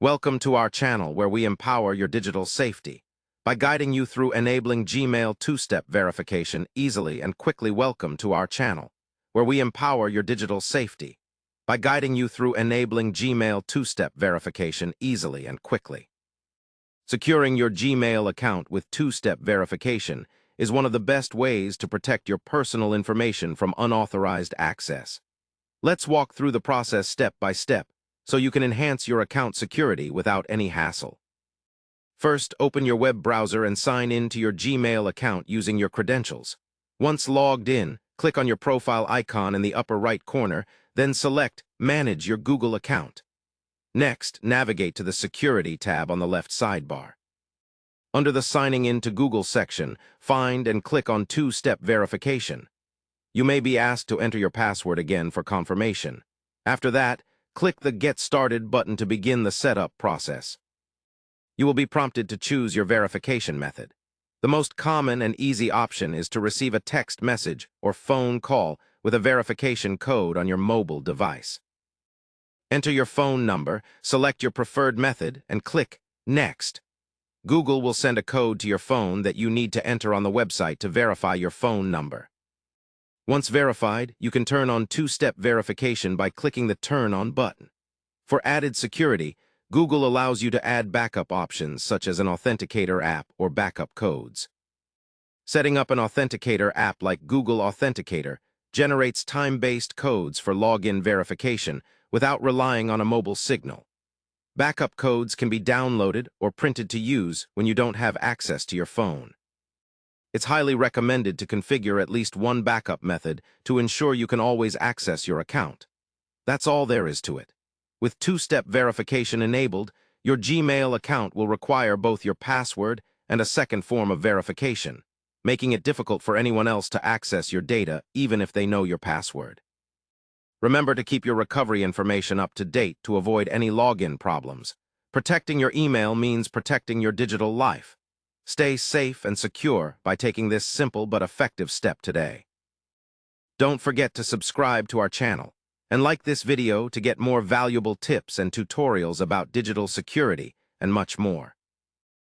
Welcome to our channel where we empower your digital safety by guiding you through enabling Gmail two-step verification easily and quickly. Welcome to our channel where we empower your digital safety by guiding you through enabling Gmail two-step verification easily and quickly. Securing your Gmail account with two-step verification is one of the best ways to protect your personal information from unauthorized access. Let's walk through the process step by step so you can enhance your account security without any hassle. First, open your web browser and sign in to your Gmail account using your credentials. Once logged in, click on your profile icon in the upper right corner, then select Manage your Google account. Next, navigate to the Security tab on the left sidebar. Under the Signing in to Google section, find and click on Two-Step Verification. You may be asked to enter your password again for confirmation. After that, click the Get Started button to begin the setup process. You will be prompted to choose your verification method. The most common and easy option is to receive a text message or phone call with a verification code on your mobile device. Enter your phone number, select your preferred method, and click Next. Google will send a code to your phone that you need to enter on the website to verify your phone number. Once verified, you can turn on two-step verification by clicking the Turn On button. For added security, Google allows you to add backup options such as an authenticator app or backup codes. Setting up an authenticator app like Google Authenticator generates time-based codes for login verification without relying on a mobile signal. Backup codes can be downloaded or printed to use when you don't have access to your phone. It's highly recommended to configure at least one backup method to ensure you can always access your account. That's all there is to it. With two-step verification enabled, your Gmail account will require both your password and a second form of verification, making it difficult for anyone else to access your data even if they know your password. Remember to keep your recovery information up to date to avoid any login problems. Protecting your email means protecting your digital life. Stay safe and secure by taking this simple but effective step today. Don't forget to subscribe to our channel and like this video to get more valuable tips and tutorials about digital security and much more.